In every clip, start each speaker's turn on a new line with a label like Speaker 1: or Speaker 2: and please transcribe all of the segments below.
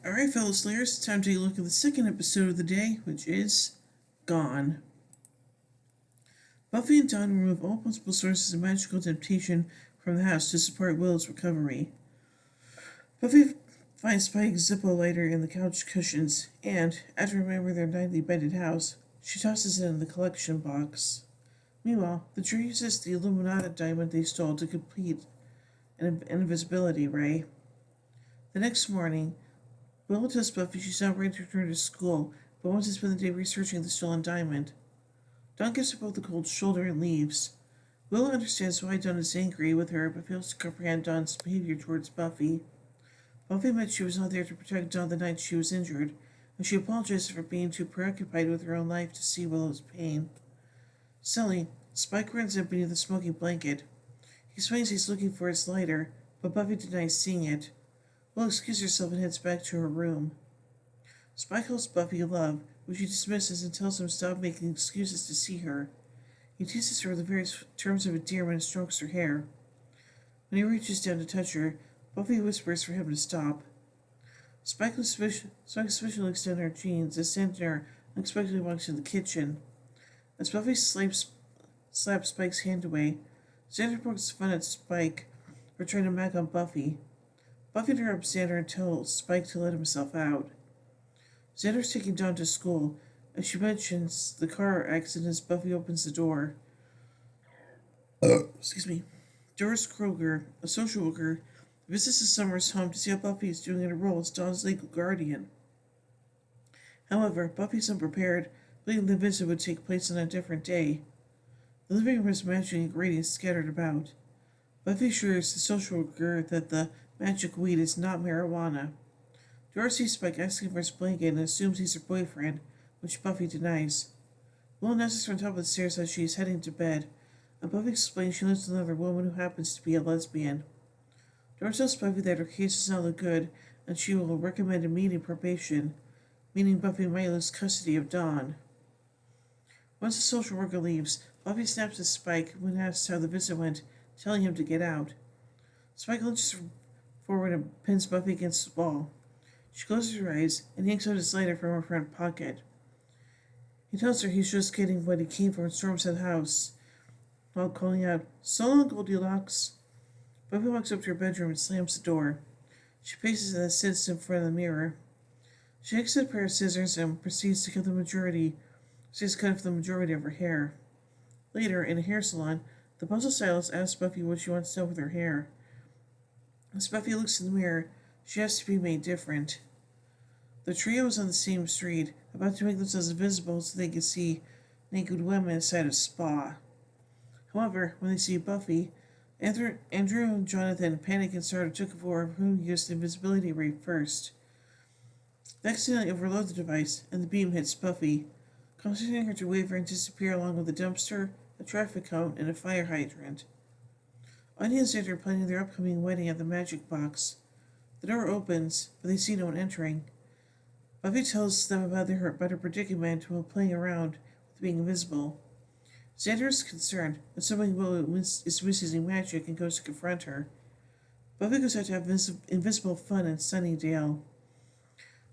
Speaker 1: Alright, fellow Slayers, it's time to take a look at the second episode of the day, which is Gone. Buffy and Dawn remove all possible sources of magical temptation from the house to support Willow's recovery. Buffy finds Spike's Zippo lighter in the couch cushions, and, after remembering their nightly bended house, she tosses it in the collection box. Meanwhile, the trio uses the Illuminati diamond they stole to complete an invisibility ray. The next morning, Willow tells Buffy she's not ready to return to school, but wants to spend the day researching the stolen diamond. Dawn gives her both a cold shoulder and leaves. Willow understands why Dawn is angry with her, but fails to comprehend Dawn's behavior towards Buffy. Buffy admits she was not there to protect Dawn the night she was injured, and she apologizes for being too preoccupied with her own life to see Willow's pain. Silly, Spike runs in beneath the smoky blanket. He explains he's looking for his lighter, but Buffy denies seeing it. Willow excuses herself and heads back to her room. Spike calls Buffy love, which she dismisses and tells him to stop making excuses to see her. He teases her with the various terms of endearment and strokes her hair. When he reaches down to touch her, Buffy whispers for him to stop. Spike suspiciously looks down her jeans as Xander unexpectedly walks into the kitchen. As Buffy slaps Spike's hand away, Xander pokes fun at Spike for trying to mag on Buffy. Buffy interrupts Xander and tells Spike to let himself out. Xander's taking Dawn to school, and she mentions the car accident as Buffy opens the door. Excuse me. Doris Kroger, a social worker, visits the Summers' home to see how Buffy is doing in her role as Dawn's legal guardian. However, Buffy's unprepared, believing the visit would take place on a different day. The living room is magic ingredients scattered about. Buffy assures the social worker that the magic weed is not marijuana. Doris sees Spike asking for his blanket and assumes he's her boyfriend, which Buffy denies. Will announces from top of the stairs that she is heading to bed, and Buffy explains she lives with another woman who happens to be a lesbian. Doris tells Buffy that her case does not look good, and she will recommend a meeting probation, meaning Buffy might lose custody of Dawn. Once the social worker leaves, Buffy snaps at Spike when asked how the visit went, telling him to get out. Spike lunges forward and pins Buffy against the wall. She closes her eyes and yanks out his lighter from her front pocket. He tells her he's just getting what he came for and storms out the house, while calling out, "So long, Goldilocks." Buffy walks up to her bedroom and slams the door. She paces and then sits in front of the mirror. She takes a pair of scissors and proceeds to cut the majority of her hair. Later, in a hair salon, the puzzle stylist asks Buffy what she wants done with her hair. As Buffy looks in the mirror, she has to be made different. The trio is on the same street, about to make themselves invisible so they can see naked women inside a spa. However, when they see Buffy, Andrew and Jonathan panic and start a tug of war of who used the invisibility ray first. They accidentally overload the device, and the beam hits Buffy, causing her to waver and disappear along with a dumpster, a traffic cone, and a fire hydrant. Anya and Xander are planning their upcoming wedding at the magic box. The door opens, but they see no one entering. Buffy tells them about her predicament while playing around with being invisible. Xander is concerned, but someone is misusing magic and goes to confront her. Buffy goes out to have invisible fun in Sunnydale.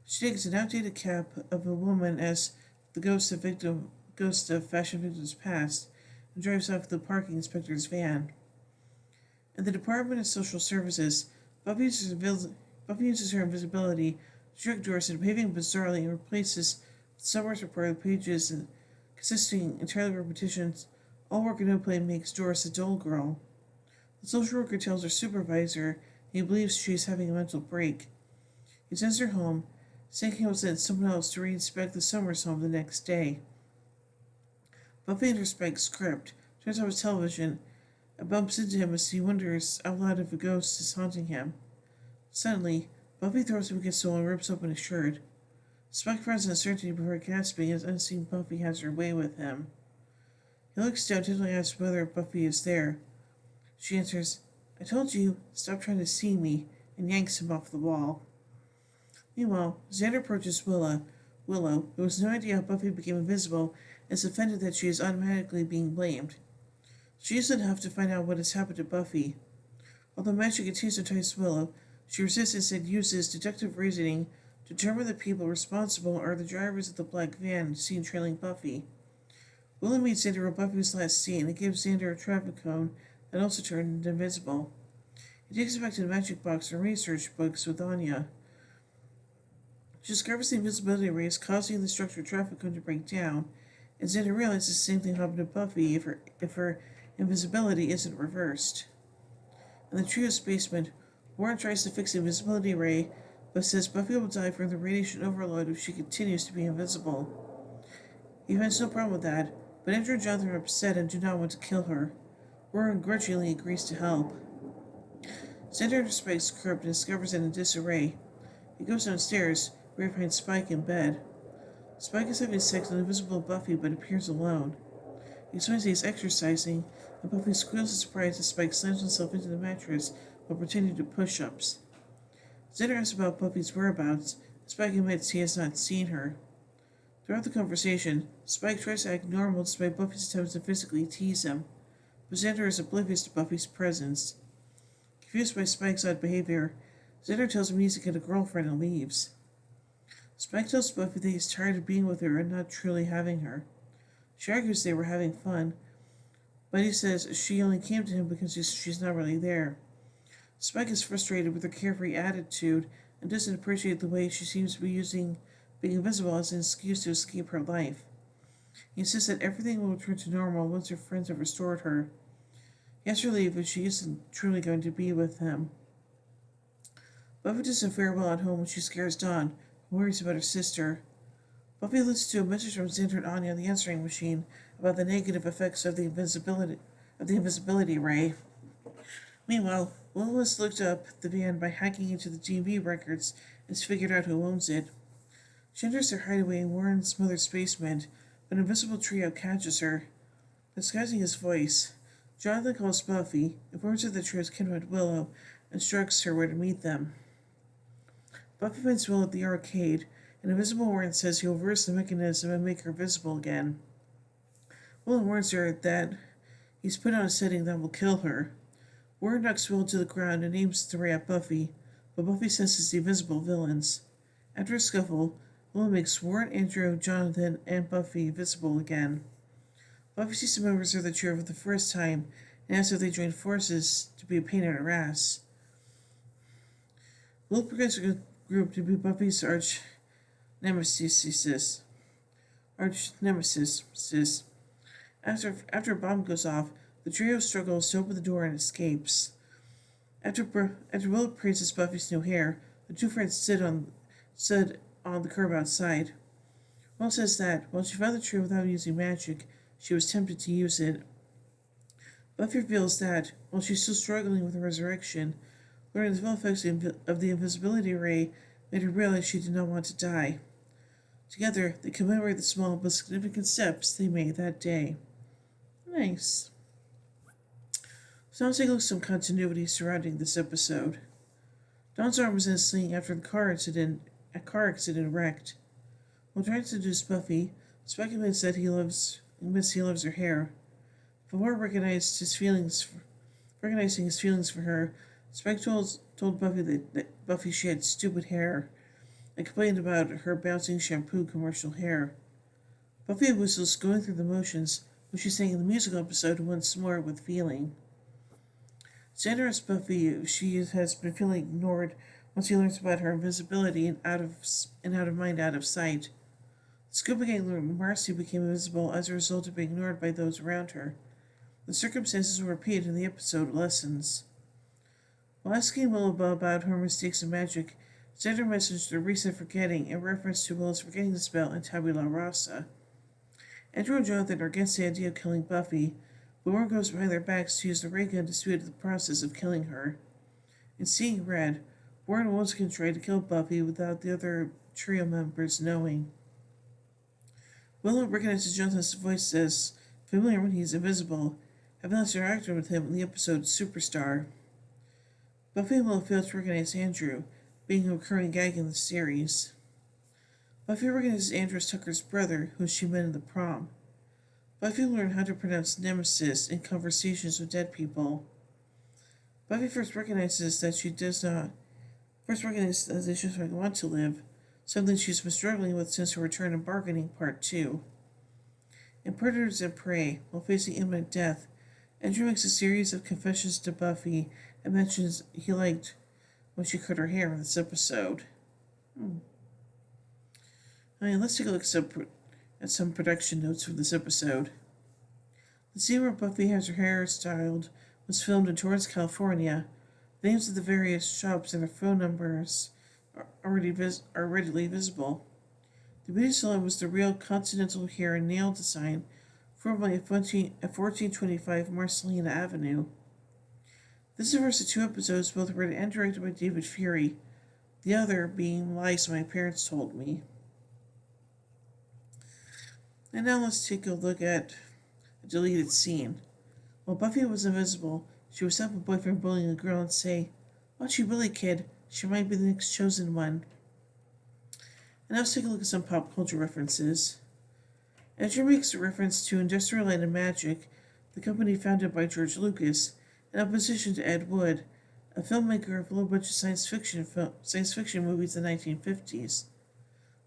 Speaker 1: She takes an outdated cap of a woman as the ghost of fashion victims past, and drives off the parking inspector's van. In the Department of Social Services, Buffy uses her invisibility to trick Doris into behaving bizarrely and replaces Summers' report with pages consisting entirely of repetitions. All work and no play makes Doris a dull girl. The social worker tells her supervisor he believes she is having a mental break. He sends her home, saying he will send someone else to re-inspect the Summers home the next day. Buffy enters Spike's script, turns off his television, and bumps into him as he wonders out loud if a ghost is haunting him. Suddenly, Buffy throws him against the wall and rips open his shirt. Spike frowns in uncertainty before gasping as unseen Buffy has her way with him. He looks down, tentatively asks whether Buffy is there. She answers, "I told you, stop trying to see me," and yanks him off the wall. Meanwhile, Xander approaches Willow, who has no idea how Buffy became invisible, and is offended that she is automatically being blamed. She doesn't have to find out what has happened to Buffy. Although magic continues to entice Willow, she resists and uses deductive reasoning determine the people responsible are the drivers of the black van seen trailing Buffy. Willow meets Xander at Buffy's last scene and gives Xander a traffic cone that also turned invisible. He takes it back to the magic box and research books with Anya. She discovers the invisibility ray is causing the structured traffic cone to break down, and Xander realizes the same thing happened to Buffy if her invisibility isn't reversed. In the trio's basement, Warren tries to fix the invisibility ray, but says Buffy will die from the radiation overload if she continues to be invisible. He finds no problem with that, but Andrew and Jonathan are upset and do not want to kill her. Warren grudgingly agrees to help. Xander enters Spike's crypt and discovers it in disarray. He goes downstairs, where he finds Spike in bed. Spike is having sex with invisible Buffy but appears alone. He explains he is exercising, and Buffy squeals in surprise as Spike slams himself into the mattress while pretending to push-ups. Xander asks about Buffy's whereabouts, and Spike admits he has not seen her. Throughout the conversation, Spike tries to act normal despite Buffy's attempts to physically tease him, but Xander is oblivious to Buffy's presence. Confused by Spike's odd behavior, Xander tells him he needs to get a girlfriend and leaves. Spike tells Buffy that he's tired of being with her and not truly having her. She argues they were having fun, but he says she only came to him because she's not really there. Spike is frustrated with her carefree attitude and doesn't appreciate the way she seems to be using being invisible as an excuse to escape her life. He insists that everything will return to normal once her friends have restored her. He has to leave if she isn't truly going to be with him. Buffy doesn't fare well at home when she scares Dawn and worries about her sister. Buffy listens to a message from Xander and Anya on the answering machine about the negative effects of the invisibility ray. Meanwhile, Willow has looked up the van by hacking into the DMV records and has figured out who owns it. She enters their hideaway in Warren's mother's basement, but an invisible trio catches her. Disguising his voice, Jonathan calls Buffy, informs her the trio's kindred Willow, and instructs her where to meet them. Buffy finds Willow at the arcade, and Invisible Warren says he'll reverse the mechanism and make her visible again. Willow warns her that he's put on a setting that will kill her. Warren knocks Willow to the ground and aims the ray at Buffy, but Buffy senses the invisible villains. After a scuffle, Willow makes Warren, Andrew, Jonathan, and Buffy visible again. Buffy sees the members of the trio for the first time and asks if they join forces to be a pain in her ass. Willow begins a group to be Buffy's arch nemesis. After a bomb goes off, the trio struggles to open the door and escapes. After Willow praises Buffy's new hair, the two friends sit on the curb outside. Willow says that while she found the trio without using magic, she was tempted to use it. Buffy reveals that, while she's still struggling with the resurrection, learning the full effects of the invisibility ray made her realize she did not want to die. Together, they commemorate the small but significant steps they made that day. Nice. So now take a look at some continuity surrounding this episode. Dawn's arm was in a sling after the car accident wrecked. While trying to seduce Buffy, Spike admits that he loves her hair. Before recognizing his feelings for her, Spike told Buffy that Buffy she had stupid hair and complained about her bouncing shampoo commercial hair. Buffy whistles, going through the motions, when she sang in the musical episode once more with feeling. Xander asks Buffy if she has been feeling ignored once he learns about her invisibility and out of mind, out of sight. The Scuba Gang learned Marcy became invisible as a result of being ignored by those around her. The circumstances were repeated in the episode Lessons. While asking Willow about her mistakes in magic, Xander messaged a recent forgetting in reference to Willow's forgetting the spell in Tabula Rasa. Andrew and Jonathan are against the idea of killing Buffy, but Warren goes behind their backs to use the ray gun to speed up the process of killing her. In Seeing Red, Warren once again tried to kill Buffy without the other trio members knowing. Willow recognizes Jonathan's voice as familiar when he's invisible, having last interacted with him in the episode Superstar. Buffy and Willow fail to recognize Andrew, being a recurring gag in the series. Buffy recognizes Andrew as Tucker's brother, who she met in the prom. Buffy learned how to pronounce nemesis in conversations with dead people. Buffy first recognizes that she doesn't want to live, something she's been struggling with since her return in Bargaining Part 2. In Predators and Prey, while facing imminent death, Andrew makes a series of confessions to Buffy and mentions he liked when she cut her hair in this episode. Let's take a look at some production notes for this episode. The scene where Buffy has her hair styled was filmed in Torrance, California. The names of the various shops and their phone numbers are readily visible. The beauty salon was the Real Continental Hair and Nail Design, formerly at 1425 Marcelina Avenue. This is the first of two episodes, both written and directed by David Fury, the other being Lies My Parents Told Me. And now let's take a look at a deleted scene. While Buffy was invisible, she would stop a boyfriend bullying a girl and say, "Watch you bully, kid. She might be the next chosen one." And now let's take a look at some pop culture references. Andrew makes a reference to Industrial Light and Magic, the company founded by George Lucas, in opposition to Ed Wood, a filmmaker of a low-budget science fiction movies in the 1950s.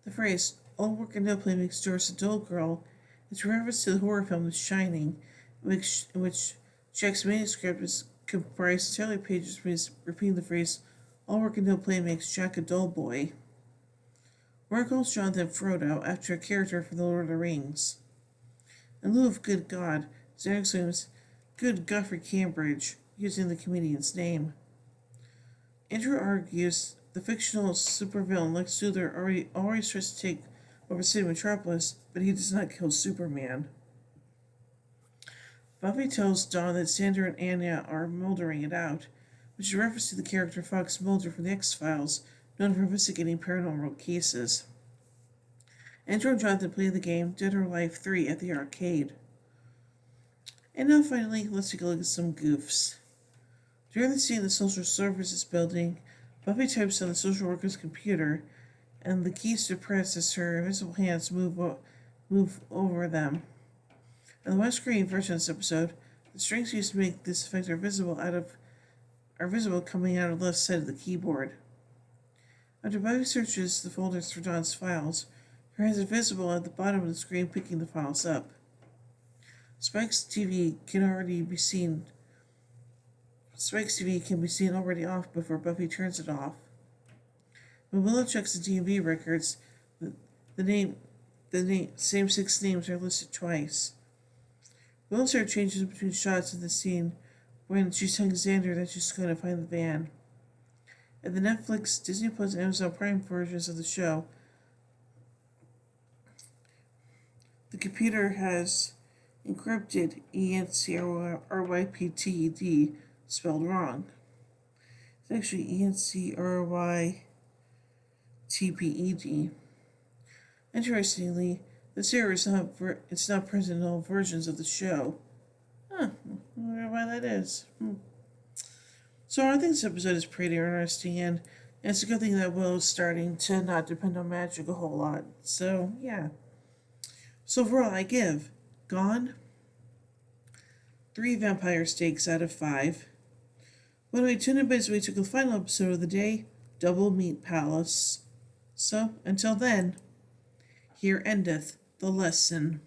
Speaker 1: The phrase, "all work and no play makes Doris a dull girl," is a reference to the horror film The Shining, in which Jack's manuscript is comprised entirely of pages repeating the phrase, "all work and no play makes Jack a dull boy." Warren calls Jonathan Frodo after a character from The Lord of the Rings. In lieu of "good God," Xander exclaims, "Good Geoffrey Cambridge," using the comedian's name. Andrew argues the fictional supervillain Lex Luthor always tries to take over City Metropolis, but he does not kill Superman. Buffy tells Dawn that Xander and Anya are moldering it out, which is a reference to the character Fox Mulder from the X-Files, known for investigating paranormal cases. Andrew and Jonathan play the game Dead or Alive 3 at the arcade. And now finally, let's take a look at some goofs. During the scene in the social services building, Buffy types on the social worker's computer, and the keys to press as her invisible hands move over them. In the widescreen version of this episode, the strings used to make this effect are visible coming out of the left side of the keyboard. After Buffy searches the folders for Dawn's files, her hands are visible at the bottom of the screen picking the files up. Spike's TV can be seen already off before Buffy turns it off. When Willow checks the DMV records, the same 6 names are listed twice. Willow's hair changes between shots in the scene when she's telling Xander that she's going to find the van. In the Netflix, Disney Plus, and Amazon Prime versions of the show, the computer has encrypted ENCRYPTED spelled wrong. It's actually ENCRYTPED. Interestingly, this error is not present in all versions of the show. I wonder why that is. So I think this episode is pretty interesting, and it's a good thing that Willow's starting to not depend on magic a whole lot. So, yeah. So overall, I give Gone 3 vampire steaks out of 5. By the way, tune in as we took the final episode of the day, Double Meat Palace. So, until then, here endeth the lesson.